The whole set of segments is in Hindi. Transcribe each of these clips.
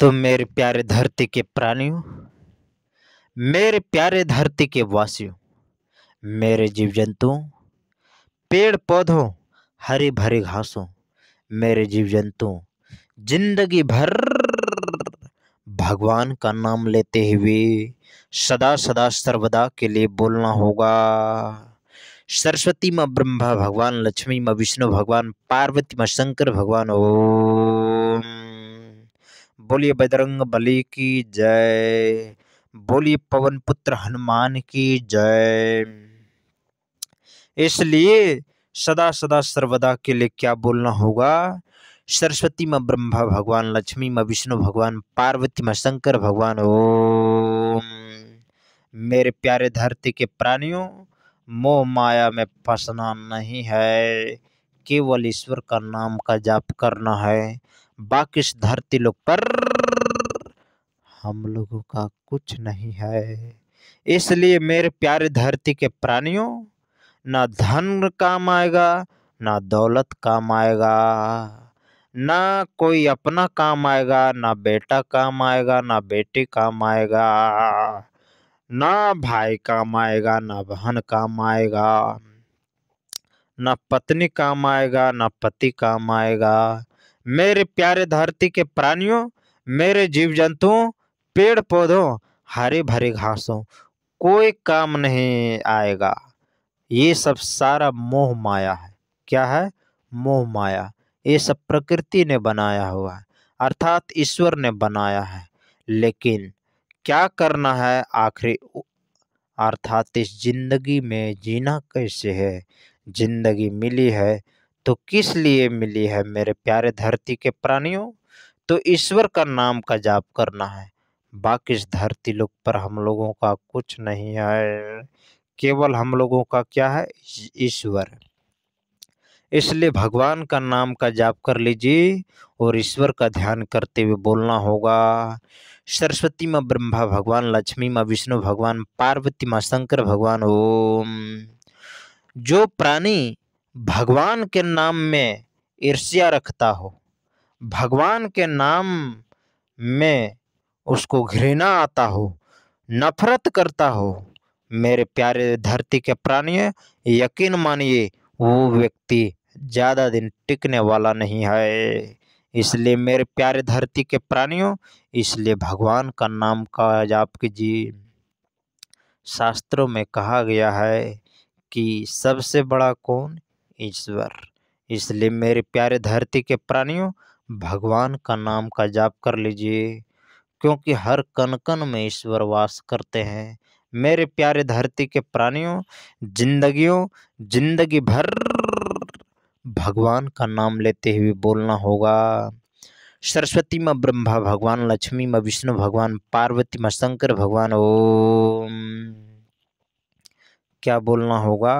तो मेरे प्यारे धरती के प्राणियों, मेरे प्यारे धरती के वासियों, मेरे जीव जंतुओं, पेड़ पौधों, हरी भरी घासों, मेरे जीव जंतुओं, जिंदगी भर भगवान का नाम लेते हुए सदा सदा सर्वदा के लिए बोलना होगा। सरस्वती माँ ब्रह्मा भगवान, लक्ष्मी माँ विष्णु भगवान, पार्वती माँ शंकर भगवान। ओम। बोलिए बजरंग बली की जय। बोलिए पवन पुत्र हनुमान की जय। इसलिए सदा सदा सर्वदा के लिए क्या बोलना होगा? सरस्वती माँ ब्रह्मा भगवान, लक्ष्मी माँ विष्णु भगवान, पार्वती माँ शंकर भगवान। ओम। मेरे प्यारे धरती के प्राणियों, मोह माया में फंसना नहीं है, केवल ईश्वर का नाम का जाप करना है। बाकी इस धरती लोक पर हम लोगों का कुछ नहीं है। इसलिए मेरे प्यारे धरती के प्राणियों, ना धन काम आएगा, ना दौलत काम आएगा, ना कोई अपना काम आएगा, ना बेटा काम आएगा, ना बेटी काम आएगा, ना भाई काम आएगा, ना बहन काम आएगा, ना पत्नी काम आएगा, ना पति काम आएगा। मेरे प्यारे धरती के प्राणियों, मेरे जीव जंतुओं, पेड़ पौधों, हरे भरे घासों, कोई काम नहीं आएगा। ये सब सारा मोह माया है। क्या है? मोह माया। ये सब प्रकृति ने बनाया हुआ है, अर्थात ईश्वर ने बनाया है। लेकिन क्या करना है आखिरी, अर्थात इस जिंदगी में जीना कैसे है? जिंदगी मिली है तो किस लिए मिली है मेरे प्यारे धरती के प्राणियों? तो ईश्वर का नाम का जाप करना है। बाकी इस धरती लोक पर हम लोगों का कुछ नहीं है, केवल हम लोगों का क्या है? ईश्वर। इसलिए भगवान का नाम का जाप कर लीजिए और ईश्वर का ध्यान करते हुए बोलना होगा। सरस्वती माँ ब्रह्मा भगवान, लक्ष्मी माँ विष्णु भगवान, पार्वती माँ शंकर भगवान। ओम। जो प्राणी भगवान के नाम में ईर्ष्या रखता हो, भगवान के नाम में उसको घृणा आता हो, नफरत करता हो, मेरे प्यारे धरती के प्राणी, यकीन मानिए वो व्यक्ति ज़्यादा दिन टिकने वाला नहीं है। इसलिए मेरे प्यारे धरती के प्राणियों, इसलिए भगवान का नाम का जाप कीजिए। शास्त्रों में कहा गया है कि सबसे बड़ा कौन? ईश्वर। इसलिए मेरे प्यारे धरती के प्राणियों, भगवान का नाम का जाप कर लीजिए, क्योंकि हर कण कण में ईश्वर वास करते हैं। मेरे प्यारे धरती के प्राणियों, जिंदगी भर भगवान का नाम लेते हुए बोलना होगा। सरस्वती माँ ब्रह्मा भगवान, लक्ष्मी माँ विष्णु भगवान, पार्वती माँ शंकर भगवान। ओम। क्या बोलना होगा?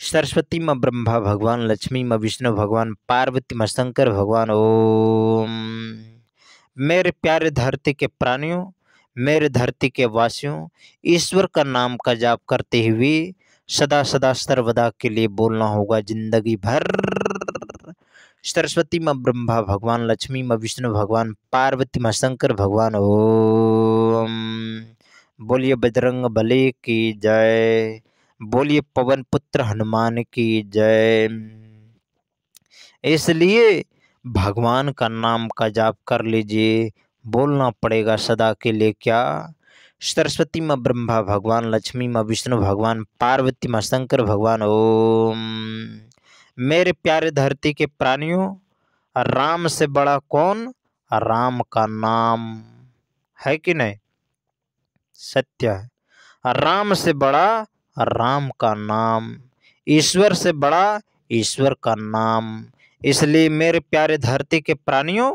सरस्वती माँ ब्रह्मा भगवान, लक्ष्मी माँ विष्णु भगवान, पार्वती माँ शंकर भगवान। ओम। मेरे प्यारे धरती के प्राणियों, मेरे धरती के वासियों, ईश्वर का नाम का जाप करते हुए सदा सदा सर्वदा के लिए बोलना होगा जिंदगी भर। सरस्वती माँ ब्रह्मा भगवान, लक्ष्मी माँ विष्णु भगवान, पार्वती माँ शंकर भगवान। ओम। बोलिए बजरंग बली की जय। बोलिए पवन पुत्र हनुमान की जय। इसलिए भगवान का नाम का जाप कर लीजिए, बोलना पड़ेगा सदा के लिए। क्या? सरस्वती माँ ब्रह्मा भगवान, लक्ष्मी माँ विष्णु भगवान, पार्वती माँ शंकर भगवान। ओम। मेरे प्यारे धरती के प्राणियों, राम से बड़ा कौन? राम का नाम है कि नहीं? सत्य है। राम से बड़ा राम का नाम, ईश्वर से बड़ा ईश्वर का नाम। इसलिए मेरे प्यारे धरती के प्राणियों,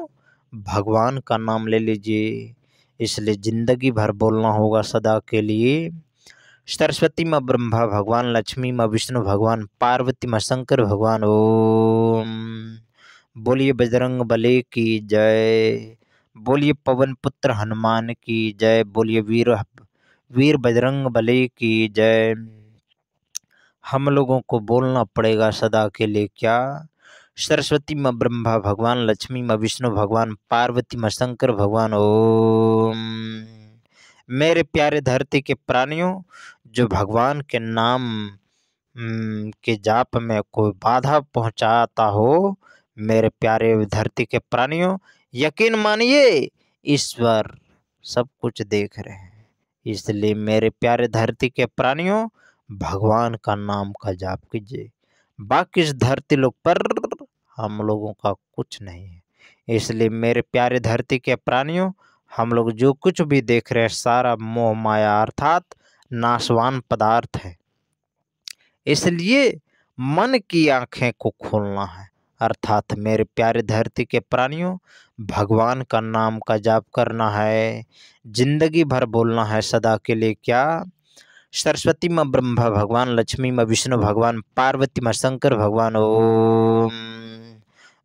भगवान का नाम ले लीजिए। इसलिए जिंदगी भर बोलना होगा सदा के लिए। सरस्वती माँ ब्रह्मा भगवान, लक्ष्मी माँ विष्णु भगवान, पार्वती माँ शंकर भगवान। ओम। बोलिए बजरंग बली की जय। बोलिए पवन पुत्र हनुमान की जय। बोलिए वीर बजरंग बली की जय। हम लोगों को बोलना पड़ेगा सदा के लिए। क्या? सरस्वती माँ ब्रह्मा भगवान, लक्ष्मी माँ विष्णु भगवान, पार्वती माँ शंकर भगवान। ओम। मेरे प्यारे धरती के प्राणियों, जो भगवान के नाम के जाप में कोई बाधा पहुंचाता हो, मेरे प्यारे धरती के प्राणियों, यकीन मानिए ईश्वर सब कुछ देख रहे हैं। इसलिए मेरे प्यारे धरती के प्राणियों, भगवान का नाम का जाप कीजिए। बाकी इस धरती लोक पर हम लोगों का कुछ नहीं है। इसलिए मेरे प्यारे धरती के प्राणियों, हम लोग जो कुछ भी देख रहे हैं सारा मोह माया अर्थात नाशवान पदार्थ है। इसलिए मन की आंखें को खोलना है, अर्थात मेरे प्यारे धरती के प्राणियों, भगवान का नाम का जाप करना है, जिंदगी भर बोलना है सदा के लिए क्या? सरस्वती माँ ब्रह्मा भगवान, लक्ष्मी माँ विष्णु भगवान, पार्वती माँ शंकर भगवान। ओम।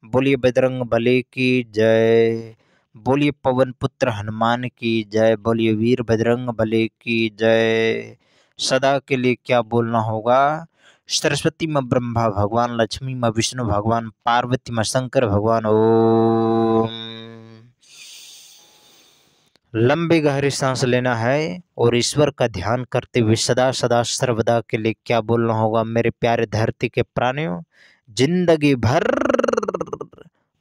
बोलिए बजरंग बली की जय, बोलिए पवन पुत्र हनुमान की जय, बोलिए वीर बजरंग बली की जय। सदा के लिए क्या बोलना होगा? सरस्वती माँ ब्रह्मा भगवान, लक्ष्मी माँ विष्णु भगवान, पार्वती माँ शंकर भगवान। ओम। लंबी गहरी सांस लेना है और ईश्वर का ध्यान करते हुए सदा सदा सर्वदा के लिए क्या बोलना होगा? मेरे प्यारे धरती के प्राणियों, जिंदगी भर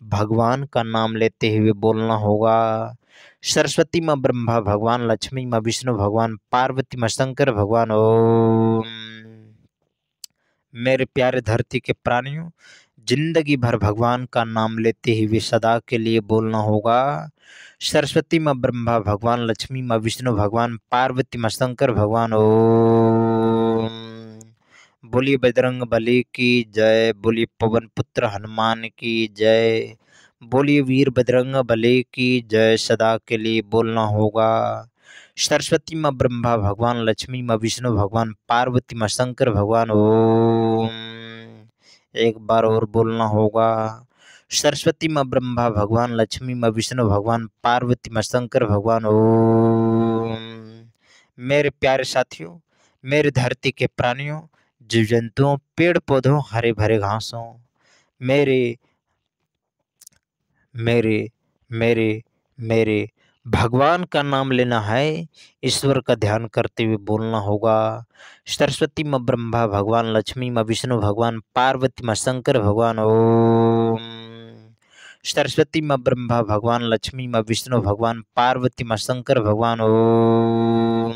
भगवान का नाम लेते हुए बोलना होगा। सरस्वती माँ ब्रह्मा भगवान, लक्ष्मी माँ विष्णु भगवान, पार्वती माँ शंकर भगवान। ओम। मेरे प्यारे धरती के प्राणियों, जिंदगी भर भगवान का नाम लेते हुए सदा के लिए बोलना होगा। सरस्वती माँ ब्रह्मा भगवान, लक्ष्मी माँ विष्णु भगवान, पार्वती माँ शंकर भगवान। ओम। बोलिए बजरंग बली की जय, बोलिए पवन पुत्र हनुमान की जय, बोलिए वीर बजरंग बली की जय। सदा के लिए बोलना होगा। सरस्वती माँ ब्रह्मा भगवान, लक्ष्मी माँ विष्णु भगवान, पार्वती माँ शंकर भगवान। ओम। एक बार और बोलना होगा। सरस्वती माँ ब्रह्मा भगवान, लक्ष्मी माँ विष्णु भगवान, पार्वती माँ शंकर भगवान। ओम। मेरे प्यारे साथियों, मेरे धरती के प्राणियों, जीव जंतुओं, पेड़ पौधों, हरे भरे घासों, मेरे मेरे मेरे मेरे भगवान का नाम लेना है, ईश्वर का ध्यान करते हुए बोलना होगा। सरस्वती माँ ब्रह्मा भगवान, लक्ष्मी माँ विष्णु भगवान, पार्वती माँ शंकर भगवान। ओम। सरस्वती माँ ब्रह्मा भगवान, लक्ष्मी माँ विष्णु भगवान, पार्वती माँ शंकर भगवान। ओम।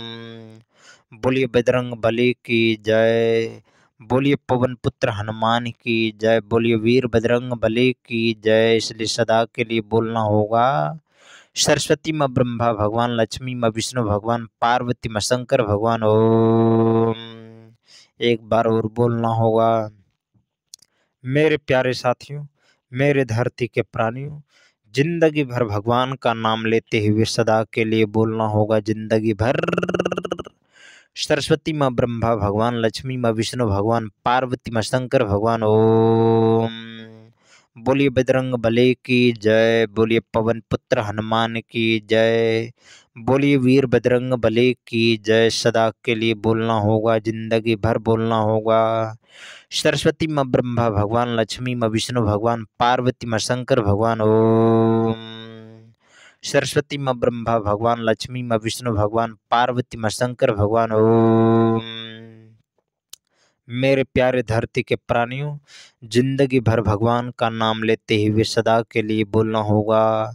बोलिए बजरंग बली की जय, बोलिए पवन पुत्र हनुमान की जय, बोलिए वीर बजरंग बली की जय। इसलिए सदा के लिए बोलना होगा। सरस्वती माँ ब्रह्मा भगवान, लक्ष्मी माँ विष्णु भगवान, पार्वती माँ शंकर भगवान। ओम। एक बार और बोलना होगा। मेरे प्यारे साथियों, मेरे धरती के प्राणियों, जिंदगी भर भगवान का नाम लेते हुए सदा के लिए बोलना होगा। जिंदगी भर सरस्वती माँ ब्रह्मा भगवान, लक्ष्मी माँ विष्णु भगवान, पार्वती माँ शंकर भगवान। ओम। बोलिए बजरंग बली की जय, बोलिए पवन पुत्र हनुमान की जय, बोलिए वीर बजरंग बली की जय। सदा के लिए बोलना होगा, जिंदगी भर बोलना होगा। सरस्वती माँ ब्रह्मा भगवान, लक्ष्मी माँ विष्णु भगवान, पार्वती माँ शंकर भगवान। ओम। सरस्वती माँ ब्रह्मा भगवान, लक्ष्मी माँ विष्णु भगवान, पार्वती माँ शंकर भगवान। ओम। मेरे प्यारे धरती के प्राणियों, जिंदगी भर भगवान का नाम लेते हुए सदा के लिए बोलना होगा।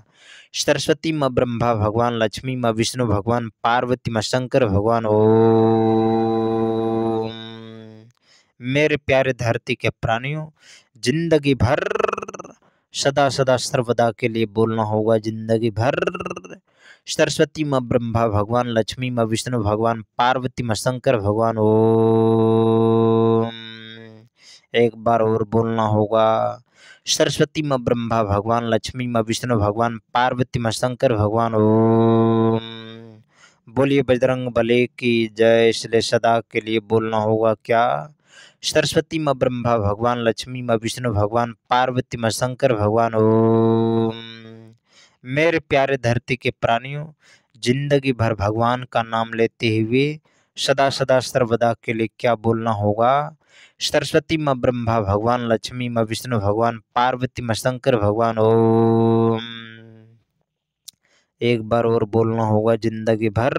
सरस्वती माँ ब्रह्मा भगवान, लक्ष्मी माँ विष्णु भगवान, पार्वती माँ शंकर भगवान। ओम। मेरे प्यारे धरती के प्राणियों, जिंदगी भर सदा सदा सर्वदा के लिए बोलना होगा। जिंदगी भर सरस्वती माँ ब्रह्मा भगवान, लक्ष्मी माँ विष्णु भगवान, पार्वती माँ शंकर भगवान। ओम। एक बार और बोलना होगा। सरस्वती माँ ब्रह्मा भगवान, लक्ष्मी माँ विष्णु भगवान, पार्वती माँ शंकर भगवान। ओम। बोलिए बजरंग बली की जय। इसलिए सदा के लिए बोलना होगा क्या? सरस्वती माँ ब्रह्मा भगवान, लक्ष्मी माँ विष्णु भगवान, पार्वती माँ शंकर भगवान। ओम। मेरे प्यारे धरती के प्राणियों, जिंदगी भर भगवान का नाम लेते हुए सदा सदा सर्वदा के लिए क्या बोलना होगा? सरस्वती माँ ब्रह्मा भगवान, लक्ष्मी माँ विष्णु भगवान, पार्वती माँ शंकर भगवान। ओम। एक बार और बोलना होगा जिंदगी भर।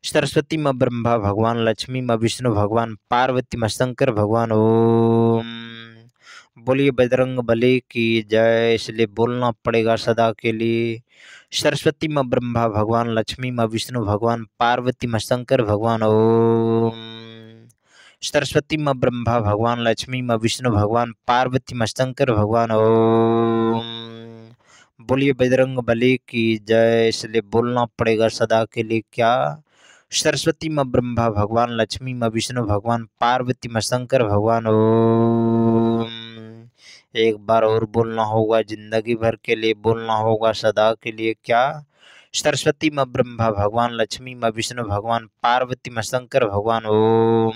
सरस्वती माँ ब्रह्मा भगवान, लक्ष्मी माँ विष्णु भगवान, पार्वती माँ शंकर भगवान। ओम। बोलिए बजरंग बली की जय। इसलिए बोलना पड़ेगा सदा के लिए। सरस्वती माँ ब्रह्मा भगवान, लक्ष्मी माँ विष्णु भगवान, पार्वती माँ शंकर भगवान। ओम। सरस्वती माँ ब्रह्मा भगवान, लक्ष्मी माँ विष्णु भगवान, पार्वती माँ शंकर भगवान। ओम। बोलिए बजरंग बली की जय। इसलिए बोलना पड़ेगा सदा के लिए क्या। सरस्वती माँ ब्रह्मा भगवान, लक्ष्मी माँ विष्णु भगवान, पार्वती माँ शंकर भगवान। ओम। एक बार और बोलना होगा जिंदगी भर के लिए, बोलना होगा सदा के लिए क्या। सरस्वती माँ ब्रह्मा भगवान, लक्ष्मी माँ विष्णु भगवान, पार्वती माँ शंकर भगवान। ओम।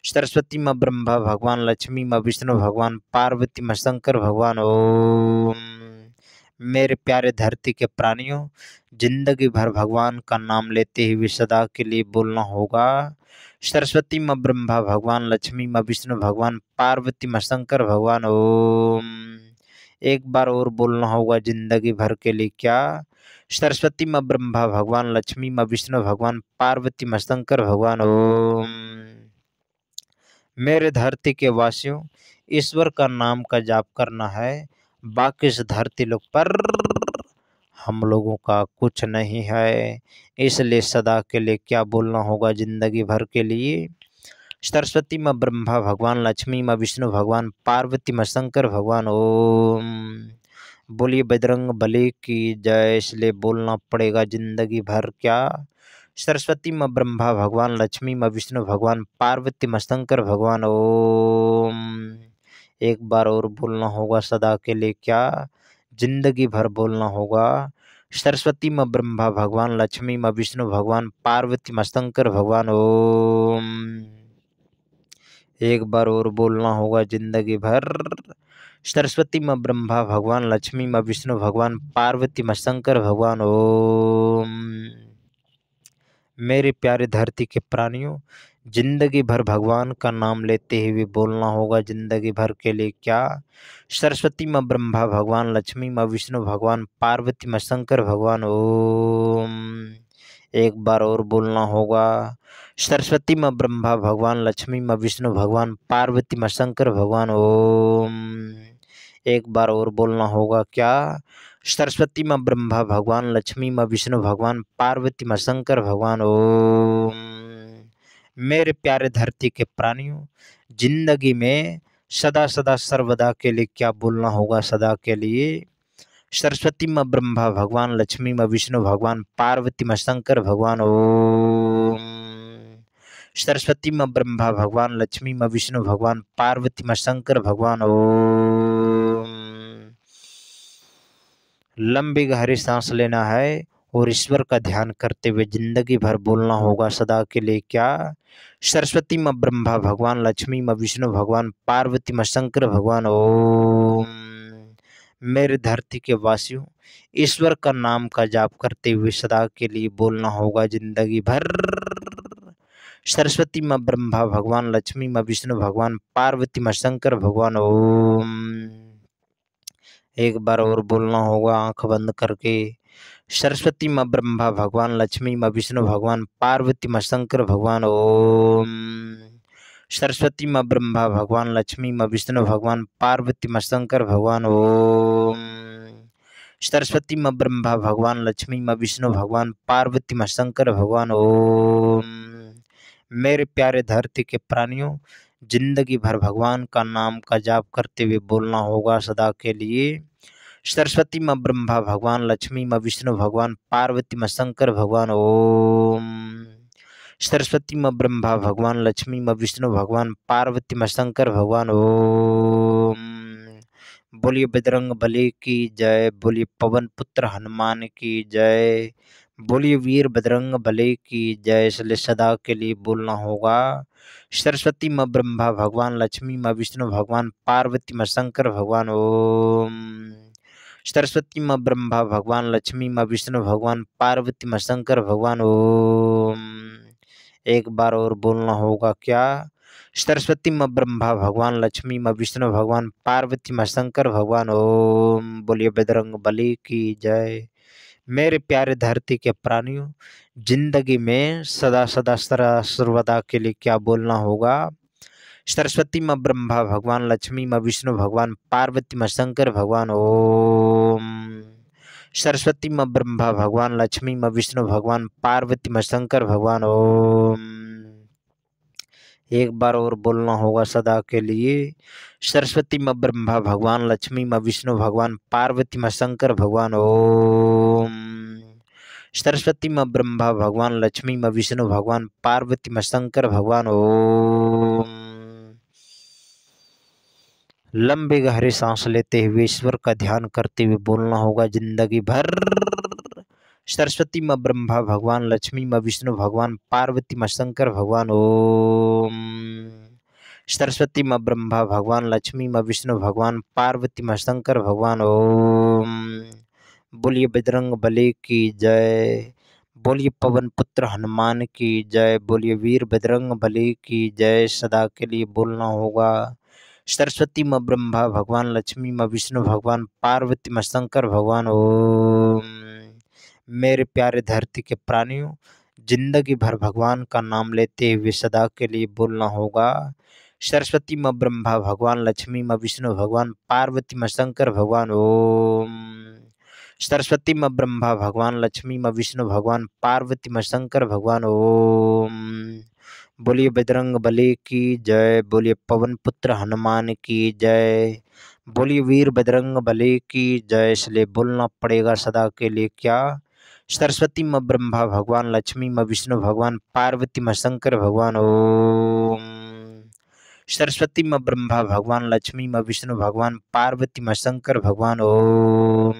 सरस्वती माँ ब्रह्मा भगवान, लक्ष्मी माँ विष्णु भगवान, पार्वती माँ शंकर भगवान। ओम। मेरे प्यारे धरती के प्राणियों, जिंदगी भर भगवान का नाम लेते हुए सदा के लिए बोलना होगा। सरस्वती माँ ब्रह्मा भगवान, लक्ष्मी माँ विष्णु भगवान, पार्वती माँ शंकर भगवान। ओम। एक बार और बोलना होगा जिंदगी भर के लिए क्या। सरस्वती माँ ब्रह्मा भगवान, लक्ष्मी माँ विष्णु भगवान, पार्वती माँ शंकर भगवान। ओम। मेरे धरती के वासियों, ईश्वर का नाम का जाप करना है। बाकी इस धरती लोक पर हम लोगों का कुछ नहीं है। इसलिए सदा के लिए क्या बोलना होगा जिंदगी भर के लिए। सरस्वती माँ ब्रह्मा भगवान, लक्ष्मी माँ विष्णु भगवान, पार्वती माँ शंकर भगवान। ओम। बोलिए बजरंग बली की जय। इसलिए बोलना पड़ेगा जिंदगी भर क्या। सरस्वती माँ ब्रह्मा भगवान, लक्ष्मी माँ विष्णु भगवान, पार्वती माँ शंकर भगवान। ओम। एक बार और बोलना होगा सदा के लिए क्या। जिंदगी भर बोलना होगा। सरस्वती माँ ब्रह्मा भगवान, लक्ष्मी माँ विष्णु भगवान, पार्वती माँ शंकर भगवान। ओम। एक बार और बोलना होगा जिंदगी भर। सरस्वती माँ ब्रह्मा भगवान, लक्ष्मी माँ विष्णु भगवान, पार्वती माँ शंकर भगवान। ओम। मेरे प्यारे धरती के प्राणियों, जिंदगी भर भगवान का नाम लेते हुए बोलना होगा जिंदगी भर के लिए क्या। सरस्वती माँ ब्रह्मा भगवान, लक्ष्मी माँ विष्णु भगवान, पार्वती माँ शंकर भगवान। ओम। एक बार और बोलना होगा। सरस्वती माँ ब्रह्मा भगवान, लक्ष्मी माँ विष्णु भगवान, पार्वती माँ शंकर भगवान। ओम। एक बार और बोलना होगा क्या। सरस्वती माँ ब्रह्मा भगवान, लक्ष्मी माँ विष्णु भगवान, पार्वती माँ शंकर भगवान। ओम। मेरे प्यारे धरती के प्राणियों, जिंदगी में सदा सदा सर्वदा के लिए क्या बोलना होगा सदा के लिए। सरस्वती माँ ब्रह्मा भगवान, लक्ष्मी माँ विष्णु भगवान, पार्वती माँ शंकर भगवान। ओम। सरस्वती माँ ब्रह्मा भगवान, लक्ष्मी माँ विष्णु भगवान, पार्वती माँ शंकर भगवान। ओम। लंबी गहरी सांस लेना है और ईश्वर का ध्यान करते हुए जिंदगी भर बोलना होगा सदा के लिए क्या। सरस्वती माँ ब्रह्मा भगवान, लक्ष्मी माँ विष्णु भगवान, पार्वती माँ शंकर भगवान। ओम। मेरे धरती के वासियों, ईश्वर का नाम का जाप करते हुए सदा के लिए बोलना होगा जिंदगी भर। सरस्वती माँ ब्रह्मा भगवान, लक्ष्मी माँ विष्णु भगवान, पार्वती माँ शंकर भगवान। ओम। एक बार और बोलना होगा आंख बंद करके। सरस्वती माँ ब्रह्मा भगवान, लक्ष्मी माँ विष्णु भगवान, पार्वती माँ शंकर भगवान। ओम। सरस्वती माँ ब्रह्मा भगवान, लक्ष्मी माँ विष्णु भगवान, पार्वती माँ शंकर भगवान। ओम। सरस्वती माँ ब्रह्मा भगवान, लक्ष्मी माँ विष्णु भगवान, पार्वती माँ शंकर भगवान। ओम। मेरे प्यारे धरती के प्राणियों, जिंदगी भर भगवान का नाम का जाप करते हुए बोलना होगा सदा के लिए। सरस्वती माँ ब्रह्मा भगवान, लक्ष्मी माँ विष्णु भगवान, पार्वती माँ शंकर भगवान। ओम। सरस्वती माँ ब्रह्मा भगवान, लक्ष्मी माँ विष्णु भगवान, पार्वती माँ शंकर भगवान। ओम। बोलिए बजरंग बली की जय। बोलिए पवन पुत्र हनुमान की जय। बोलिए वीर बजरंग बली की जय। इसलिए सदा के लिए बोलना होगा। सरस्वती माँ ब्रह्मा भगवान, लक्ष्मी माँ विष्णु भगवान, पार्वती माँ शंकर भगवान। ओम। सरस्वती माँ ब्रह्मा भगवान, लक्ष्मी माँ विष्णु भगवान, पार्वती माँ शंकर भगवान। ओम। एक बार और बोलना होगा क्या। सरस्वती माँ ब्रह्मा भगवान, लक्ष्मी माँ विष्णु भगवान, पार्वती माँ शंकर भगवान। ओम बोलिए बजरंग बली की जय। मेरे प्यारे धरती के प्राणियों, जिंदगी में सदा सदा सर्वदा के लिए क्या बोलना होगा? सरस्वती माँ ब्रह्मा भगवान, लक्ष्मी माँ विष्णु भगवान, पार्वती माँ शंकर भगवान। ओम सरस्वती माँ ब्रह्मा भगवान, लक्ष्मी माँ विष्णु भगवान, पार्वती माँ शंकर भगवान। ओम एक बार और बोलना होगा सदा के लिए। सरस्वती माँ ब्रह्मा भगवान, लक्ष्मी माँ विष्णु भगवान, पार्वती माँ शंकर भगवान। ओम सरस्वती माँ ब्रह्मा भगवान, लक्ष्मी माँ विष्णु भगवान, पार्वती माँ शंकर भगवान। ओम लंबे गहरे सांस लेते हुए ईश्वर का ध्यान करते हुए बोलना होगा जिंदगी भर। सरस्वती माँ ब्रह्मा भगवान, लक्ष्मी माँ विष्णु भगवान, पार्वती माँ शंकर भगवान। ओम सरस्वती माँ ब्रह्मा भगवान, लक्ष्मी माँ विष्णु भगवान, पार्वती माँ शंकर भगवान। ओम बोलिए बजरंग बली की जय। बोलिए पवन पुत्र हनुमान की जय। बोलिए वीर बजरंग बली की जय। सदा के लिए बोलना होगा। सरस्वती माँ ब्रह्मा भगवान, लक्ष्मी माँ विष्णु भगवान, पार्वती माँ शंकर भगवान। ओम मेरे प्यारे धरती के प्राणियों, जिंदगी भर भगवान का नाम लेते हुए सदा के लिए बोलना होगा। सरस्वती माँ ब्रह्मा भगवान, लक्ष्मी माँ विष्णु भगवान, पार्वती माँ शंकर भगवान। ओम सरस्वती माँ ब्रह्मा भगवान, लक्ष्मी माँ विष्णु भगवान, पार्वती माँ शंकर भगवान। ओम बोलिए बजरंग बली की जय। बोलिए पवन पुत्र हनुमान की जय। बोलिए वीर बजरंग बली की जय। इसलिए बोलना पड़ेगा सदा के लिए क्या? सरस्वती माँ ब्रह्मा भगवान, लक्ष्मी माँ विष्णु भगवान, पार्वती माँ शंकर भगवान। ओम सरस्वती माँ ब्रह्मा भगवान, लक्ष्मी माँ विष्णु भगवान, पार्वती माँ शंकर भगवान। ओम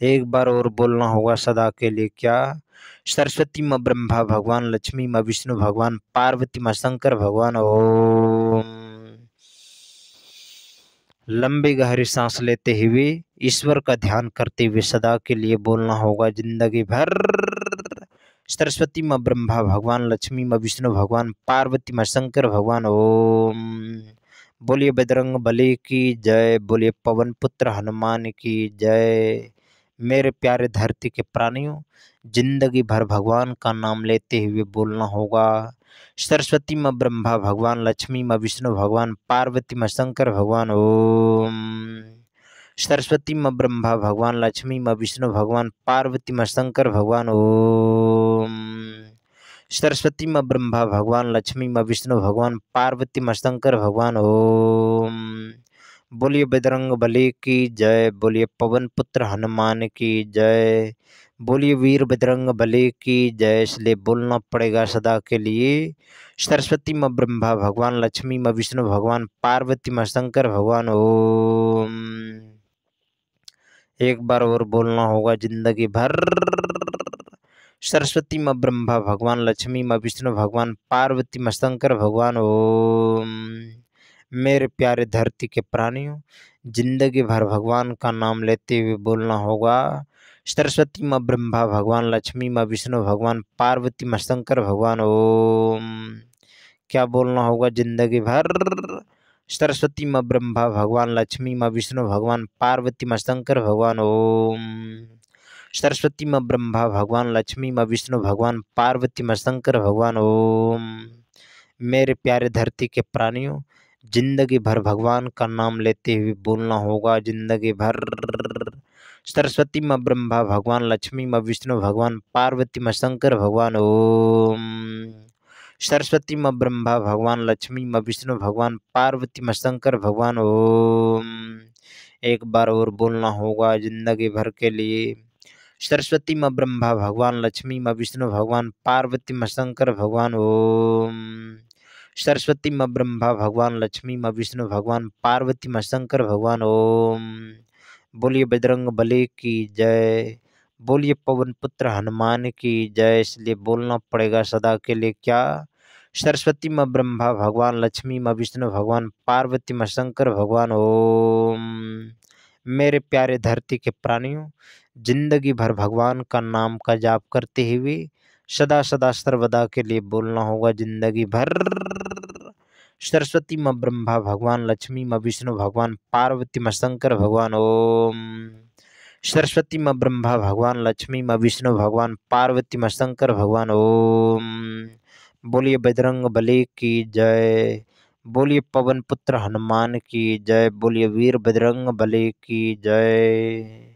एक बार और बोलना होगा सदा के लिए क्या? सरस्वती माँ ब्रह्मा भगवान, लक्ष्मी माँ विष्णु भगवान, पार्वती माँ शंकर भगवान। ओम लंबी गहरी सांस लेते हुए ईश्वर का ध्यान करते हुए सदा के लिए बोलना होगा जिंदगी भर। सरस्वती माँ ब्रह्मा भगवान, लक्ष्मी माँ विष्णु भगवान, पार्वती माँ शंकर भगवान। ओम बोलिए बजरंग बली की जय। बोलिए पवन पुत्र हनुमान की जय। मेरे प्यारे धरती के प्राणियों, जिंदगी भर भगवान का नाम लेते हुए बोलना होगा। सरस्वती माँ ब्रह्मा भगवान, लक्ष्मी माँ विष्णु भगवान, पार्वती माँ शंकर भगवान। ओम सरस्वती माँ ब्रह्मा भगवान, लक्ष्मी माँ विष्णु भगवान, पार्वती माँ शंकर भगवान। ओम सरस्वती माँ ब्रह्मा भगवान, लक्ष्मी माँ विष्णु भगवान, पार्वती माँ शंकर भगवान। ओम बोलिए बजरंग बली की जय। बोलिए पवन पुत्र हनुमान की जय। बोलिए वीर बजरंग बली की जय। इसलिए बोलना पड़ेगा सदा के लिए। सरस्वती माँ ब्रह्मा भगवान, लक्ष्मी माँ विष्णु भगवान, पार्वती माँ शंकर भगवान। ओम एक बार और बोलना होगा जिंदगी भर। सरस्वती माँ ब्रह्मा भगवान, लक्ष्मी माँ विष्णु भगवान, पार्वती माँ शंकर भगवान। ओम मेरे प्यारे धरती के प्राणियों, जिंदगी भर भगवान का नाम लेते हुए बोलना होगा। सरस्वती माँ ब्रह्मा भगवान, लक्ष्मी माँ विष्णु भगवान, पार्वती माँ शंकर भगवान। ओम क्या बोलना होगा जिंदगी भर? सरस्वती माँ ब्रह्मा भगवान, लक्ष्मी माँ विष्णु भगवान, पार्वती माँ शंकर भगवान। ओम सरस्वती माँ ब्रह्मा भगवान, लक्ष्मी माँ विष्णु भगवान, पार्वती माँ शंकर भगवान। ओम मेरे प्यारे धरती के प्राणियों, जिंदगी भर भगवान का नाम लेते हुए बोलना होगा जिंदगी भर। सरस्वती माँ ब्रह्मा भगवान, लक्ष्मी माँ विष्णु भगवान, पार्वती माँ शंकर भगवान। ओम सरस्वती माँ ब्रह्मा भगवान, लक्ष्मी माँ विष्णु भगवान, पार्वती माँ शंकर भगवान। ओम एक बार और बोलना होगा जिंदगी भर के लिए। सरस्वती माँ ब्रह्मा भगवान, लक्ष्मी माँ विष्णु भगवान, पार्वती माँ शंकर भगवान। ओम सरस्वती माँ ब्रह्मा भगवान, लक्ष्मी माँ विष्णु भगवान, पार्वती माँ शंकर भगवान। ओम बोलिए बजरंग बली की जय। बोलिए पवन पुत्र हनुमान की जय। इसलिए बोलना पड़ेगा सदा के लिए क्या? सरस्वती माँ ब्रह्मा भगवान, लक्ष्मी माँ विष्णु भगवान, पार्वती माँ शंकर भगवान। ओम मेरे प्यारे धरती के प्राणियों, जिंदगी भर भगवान का नाम का जाप करते हुए सदा सदा सर्वदा के लिए बोलना होगा जिंदगी भर। सरस्वती माँ ब्रह्मा भगवान, लक्ष्मी माँ विष्णु भगवान, पार्वती माँ शंकर भगवान। ओम। सरस्वती माँ ब्रह्मा भगवान, लक्ष्मी माँ विष्णु भगवान, पार्वती माँ शंकर भगवान। ओम। बोलिए बजरंग बली की जय। बोलिए पवन पुत्र हनुमान की जय। बोलिए वीर बजरंग बली की जय।